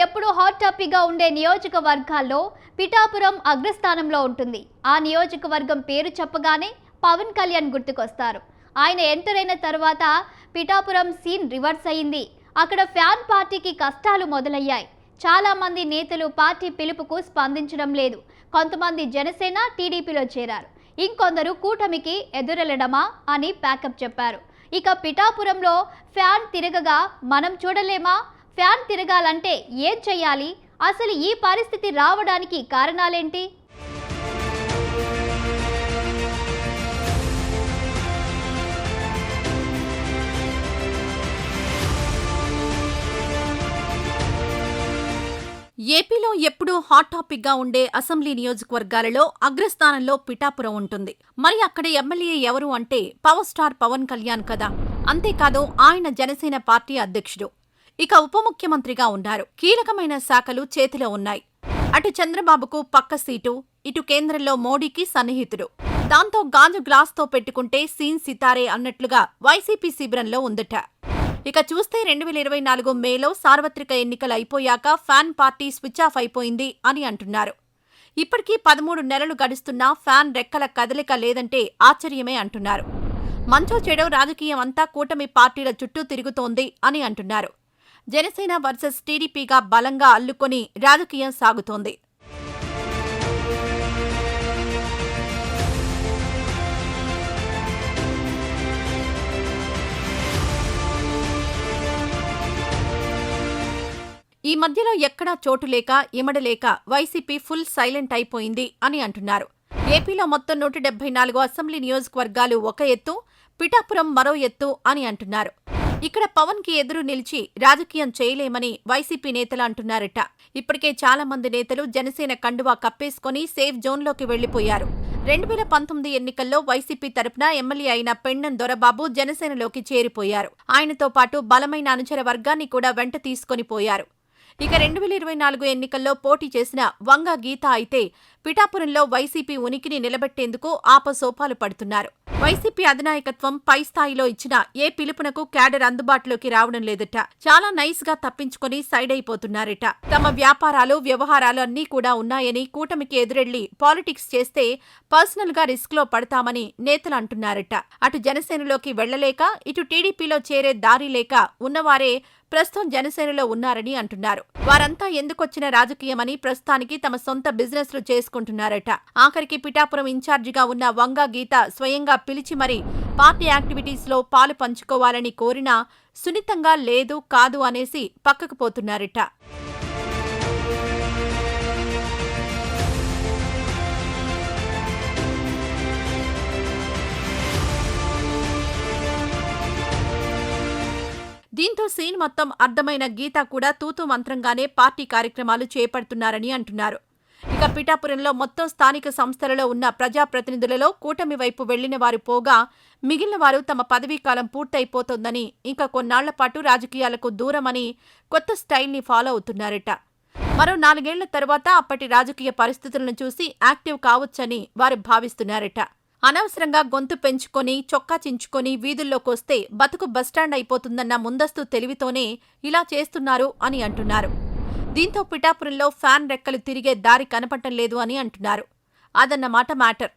ఎప్పుడూ హాట్ టాపిక్గా ఉండే నియోజకవర్గాల్లో పిఠాపురం అగ్రస్థానంలో ఉంటుంది. ఆ నియోజకవర్గం పేరు చెప్పగానే పవన్ కళ్యాణ్ గుర్తుకొస్తారు. ఆయన ఎంటర్ అయిన తర్వాత పిఠాపురం సీన్ రివర్స్ అయింది. అక్కడ ఫ్యాన్ పార్టీకి కష్టాలు మొదలయ్యాయి. చాలా మంది నేతలు పార్టీ పిలుపుకు స్పందించడం లేదు. కొంతమంది జనసేన టీడీపీలో చేరారు. ఇంకొందరు కూటమికి ఎదురెళ్లడమా అని ప్యాకప్ చెప్పారు. ఇక పిఠాపురంలో ఫ్యాన్ తిరగగా మనం చూడలేమా? ఫ్యాన్ తిరగాలంటే ఏం చెయ్యాలి? అసలు ఈ పరిస్థితి రావడానికి కారణాలేంటి? ఏపీలో ఎప్పుడూ హాట్ టాపిక్ గా ఉండే అసెంబ్లీ నియోజకవర్గాలలో అగ్రస్థానంలో పిఠాపురం ఉంటుంది. మరి అక్కడ ఎమ్మెల్యే ఎవరు అంటే పవర్ స్టార్ పవన్ కళ్యాణ్ కదా. అంతేకాదు ఆయన జనసేన పార్టీ అధ్యక్షుడు. ఇక ఉప ముఖ్యమంత్రిగా ఉన్నారు. కీలకమైన శాఖలు చేతిలో ఉన్నాయి. అటు చంద్రబాబుకు పక్క సీటు, ఇటు కేంద్రంలో మోడీకి సన్నిహితుడు. దాంతో గాజు గ్లాస్తో పెట్టుకుంటే సీన్ సితారే అన్నట్లుగా వైసీపీ శిబిరంలో ఉందట. ఇక చూస్తే 2024 మేలో సార్వత్రిక ఎన్నికలు అయిపోయాక ఫ్యాన్ పార్టీ స్విచ్ ఆఫ్ అయిపోయింది అని అంటున్నారు. ఇప్పటికీ 13 నెలలు గడుస్తున్నా ఫ్యాన్ రెక్కల కదలిక లేదంటే ఆశ్చర్యమే అంటున్నారు. మంచో చెడో రాజకీయం అంతా కూటమి పార్టీల చుట్టూ తిరుగుతోంది అని అంటున్నారు. జనసేన వర్సెస్ టీడీపీగా బలంగా అల్లుకొని రాజకీయం సాగుతోంది. ఈ మధ్యలో ఎక్కడా చోటులేక ఇమడలేక వైసీపీ ఫుల్ సైలెంట్ అయిపోయింది అని అంటున్నారు. ఏపీలో మొత్తం 174 అసెంబ్లీ నియోజకవర్గాలు ఒక ఎత్తు, పిఠాపురం మరో ఎత్తు అని అంటున్నారు. ఇక్కడ పవన్ కి ఎదురు నిలిచి రాజకీయం చేయలేమని వైసీపీ నేతలు అంటున్నారట. ఇప్పటికే చాలా మంది నేతలు జనసేన కండువా కప్పేసుకుని సేఫ్ జోన్లోకి వెళ్లిపోయారు. 2019 ఎన్నికల్లో వైసీపీ తరపున ఎమ్మెల్యే అయిన పెండెం దొరబాబు జనసేనలోకి చేరిపోయారు. ఆయనతో పాటు బలమైన అనుచర వర్గాన్ని కూడా వెంట తీసుకొని పోయారు. ఇక 2024 ఎన్నికల్లో పోటీ చేసిన వంగ గీత అయితే పిఠాపురంలో వైసీపీ ఉనికిని నిలబెట్టేందుకు ఆపసోపాలు పడుతున్నారు. వైసీపీ అధినాయకత్వం పై స్థాయిలో ఇచ్చిన ఏ పిలుపునకు క్యాడర్ అందుబాటులోకి రావడం లేదట. చాలా నైస్ గా తప్పించుకుని సైడ్ అయిపోతున్నారట. తమ వ్యాపారాలు వ్యవహారాలు అన్నీ కూడా ఉన్నాయని కూటమికి ఎదురెళ్లి పాలిటిక్స్ చేస్తే పర్సనల్ గా రిస్క్ లో పడతామని నేతలు అంటున్నారట. అటు జనసేనలోకి వెళ్లలేక ఇటు టీడీపీలో చేరే దారి లేక ఉన్నవారే ప్రస్తుతం జనసేనలో ఉన్నారని అంటున్నారు. వారంతా ఎందుకొచ్చిన రాజకీయమని ప్రస్తుతానికి తమ సొంత బిజినెస్లు చేసుకుంటున్నారట. ఆఖరికి పిఠాపురం ఇన్ఛార్జిగా ఉన్న వంగ గీత స్వయంగా పిలిచి మరీ పార్టీ యాక్టివిటీస్ లో పాలు పంచుకోవాలని కోరినా సున్నితంగా లేదు కాదు అనేసి పక్కకు పోతున్నారట. దీంతో సీన్ మొత్తం అర్థమైన గీత కూడా తూతూ మంత్రంగానే పార్టీ కార్యక్రమాలు చేపడుతున్నారని అంటున్నారు. ఇక పిఠాపురంలో మొత్తం స్థానిక సంస్థలలో ఉన్న ప్రజాప్రతినిధులలో కూటమి వైపు వెళ్లిన వారు పోగా మిగిలిన వారు తమ పదవీకాలం పూర్తయిపోతోందని, ఇంకా కొన్నాళ్ల పాటు రాజకీయాలకు దూరమని కొత్త స్టైల్ని ఫాలో అవుతున్నారట. మరో 4 ఏళ్ల తర్వాత అప్పటి రాజకీయ పరిస్థితులను చూసి యాక్టివ్ కావచ్చని వారు భావిస్తున్నారట. అనవసరంగా గొంతు పెంచుకొని చొక్కా చించుకొని వీధుల్లోకొస్తే బతుకు బస్టాండ్ అయిపోతుందన్న ముందస్తు తెలివితోనే ఇలా చేస్తున్నారు అని అంటున్నారు. దీంతో పిఠాపురంలో ఫ్యాన్ రెక్కలు తిరిగే దారి కనపడటం లేదు అని అంటున్నారు. అదన్నమాట మ్యాటర్.